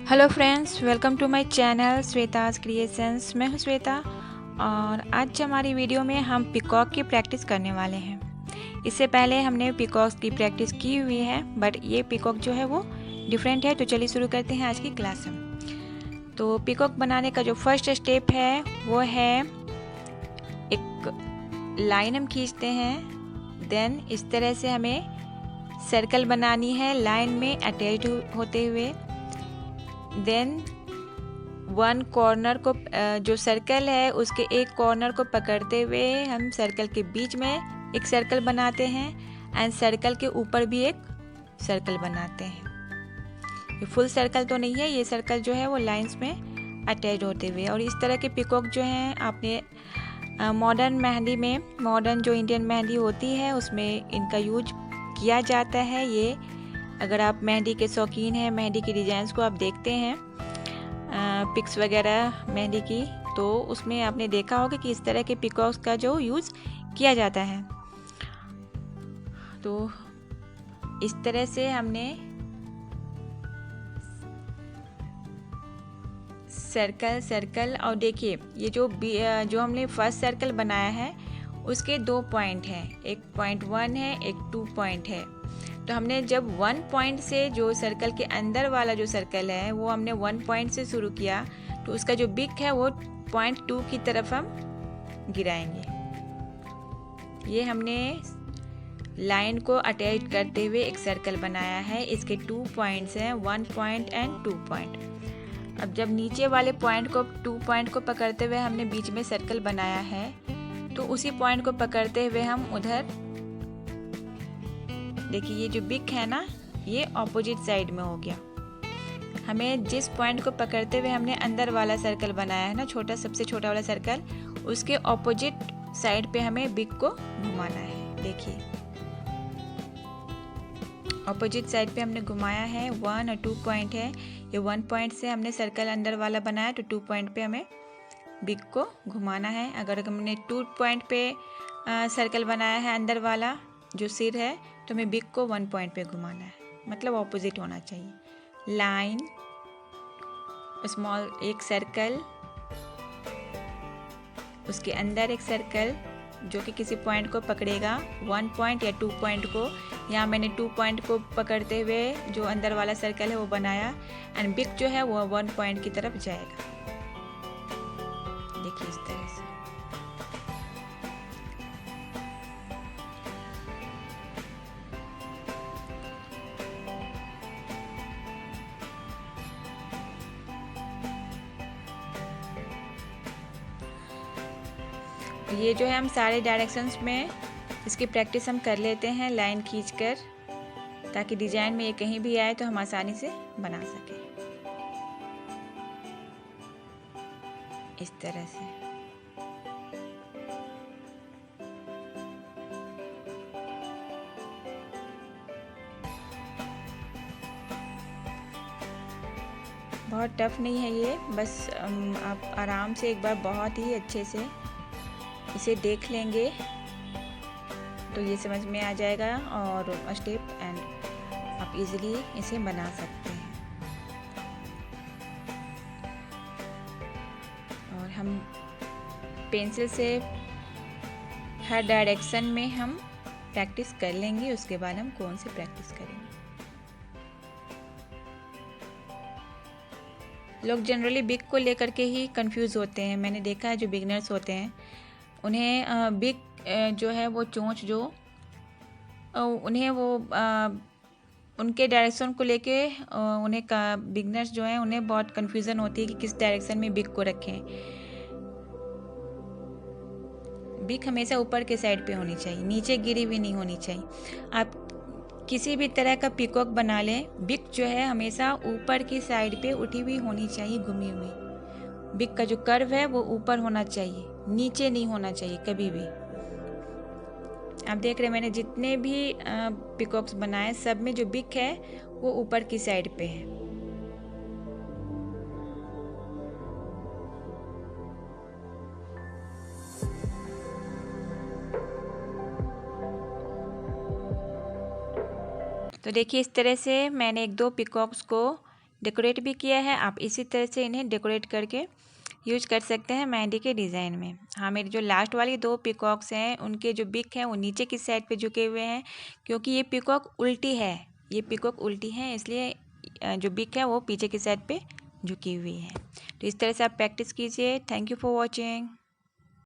Hello friends, welcome to my channel Shweta's Creations. मैं हूं श्वेता और आज हमारी वीडियो में हम पिकॉक की प्रैक्टिस करने वाले हैं। इससे पहले हमने पिकॉक की प्रैक्टिस की हुई है, बट ये पिकॉक जो है वो डिफरेंट है। तो चलिए शुरू करते हैं आज की क्लास हम। तो पिकॉक बनाने का जो फर्स्ट स्टेप है वो है एक लाइन हम खींचते हैं। देन इस तरह से हमें सर्कल बनानी है लाइन में अटैच्ड होते हुए। देन वन कॉर्नर को जो सर्कल है उसके एक कॉर्नर को पकड़ते हुए हम सर्कल के बीच में एक सर्कल बनाते हैं एंड सर्कल के ऊपर भी एक सर्कल बनाते हैं। ये फुल सर्कल तो नहीं है, ये सर्कल जो है वो लाइंस में अटैच होते हुए। और इस तरह के पिकॉक जो हैं आपने मॉडर्न मेहंदी में, मॉडर्न जो इंडियन मेहंदी होती है उसमें इनका यूज किया जाता है। ये अगर आप मेहंदी के शौकीन हैं, मेहंदी की डिज़ाइंस को आप देखते हैं पिक्स वगैरह मेहंदी की, तो उसमें आपने देखा होगा कि इस तरह के पिकॉक्स का जो यूज़ किया जाता है। तो इस तरह से हमने सर्कल और देखिए ये जो हमने फर्स्ट सर्कल बनाया है उसके दो पॉइंट हैं, एक पॉइंट 1 है, एक 2 पॉइंट है। तो हमने जब 1 पॉइंट से जो सर्कल के अंदर वाला जो सर्कल है वो हमने 1 पॉइंट से शुरू किया, तो उसका जो बिग है वो पॉइंट 2 की तरफ हम गिराएंगे। ये हमने लाइन को अटैच करते हुए एक सर्कल बनाया है। इसके 2 पॉइंट्स हैं, 1 पॉइंट एंड 2 पॉइंट। अब जब नीचे वाले पॉइंट को 2 पॉइंट को पकड़ते हुए हमने बीच में सर्कल बनाया है, तो उसी पॉइंट को पकड़ते हुए हम उधर देखिए ये जो बिग है ना, ये ऑपोजिट साइड में हो गया। हमें जिस पॉइंट को पकड़ते हुए हमने अंदर वाला सर्कल बनाया है ना, छोटा सबसे छोटा वाला सर्कल, उसके ऑपोजिट साइड पे हमें बिग को घुमाना है। देखिए ऑपोजिट साइड पे हमने घुमाया है। 1 और 2 पॉइंट है, ये 1 पॉइंट से हमने सर्कल अंदर वाला बनाया, तो 2 पॉइंट पे हमें बिग को घुमाना है। अगर हमने 2 पॉइंट पे सर्कल बनाया है अंदर वाला जो सिर है, तो हमें बिग को 1 पॉइंट पे घुमाना है, मतलब ऑपोजिट होना चाहिए। लाइन, स्मॉल एक सर्कल, उसके अंदर एक सर्कल जो कि किसी पॉइंट को पकड़ेगा, 1 पॉइंट या 2 पॉइंट को। यहाँ मैंने 2 पॉइंट को पकड़ते हुए जो अंदर वाला सर्कल है वो बनाया एंड बिग जो है वो 1 पॉइंट की तरफ जाएगा। देखिए इस तरह से। ये जो है हम सारे डायरेक्शंस में इसकी प्रैक्टिस हम कर लेते हैं लाइन खींचकर, ताकि डिजाइन में ये कहीं भी आए तो हम आसानी से बना सकें इस तरह से। बहुत टफ नहीं है ये, बस आप आराम से एक बार बहुत ही अच्छे से इसे देख लेंगे तो ये समझ में आ जाएगा और स्टेप एंड आप इजीली इसे बना सकते हैं। और हम पेंसिल से हर डायरेक्शन में हम प्रैक्टिस कर लेंगे, उसके बाद हम कौन सी प्रैक्टिस करेंगे। लोग जनरली बिग को लेकर के ही कंफ्यूज होते हैं। मैंने देखा है जो बिगनर्स होते हैं उन्हें बिग जो है वो चोंच जो उन्हें वो उनके डायरेक्शन को लेके उन्हें बिगनर्स जो हैं उन्हें बहुत कन्फ्यूज़न होती है कि किस डायरेक्शन में बिग को रखें। बिग हमेशा ऊपर के साइड पे होनी चाहिए, नीचे गिरी हुई नहीं होनी चाहिए। आप किसी भी तरह का पिकॉक बना लें, बिग जो है हमेशा ऊपर की साइड पे उठी हुई होनी चाहिए, घूमी हुई। बिग का जो कर्व है वो ऊपर होना चाहिए, नीचे नहीं होना चाहिए कभी भी। आप देख रहे हैं मैंने जितने भी पिकॉक्स बनाए सब में जो बिग है वो ऊपर की साइड पे है। तो देखिए इस तरह से मैंने 1-2 पिकॉक्स को डेकोरेट भी किया है। आप इसी तरह से इन्हें डेकोरेट करके यूज कर सकते हैं मेहंदी के डिज़ाइन में। हाँ, मेरी जो लास्ट वाली 2 पीकॉक्स हैं उनके जो बिक हैं वो नीचे की साइड पे झुके हुए हैं, क्योंकि ये पीकॉक उल्टी है। ये पीकॉक उल्टी है, इसलिए जो बिक है वो पीछे की साइड पे झुकी हुई है। तो इस तरह से आप प्रैक्टिस कीजिए। Thank you for watching.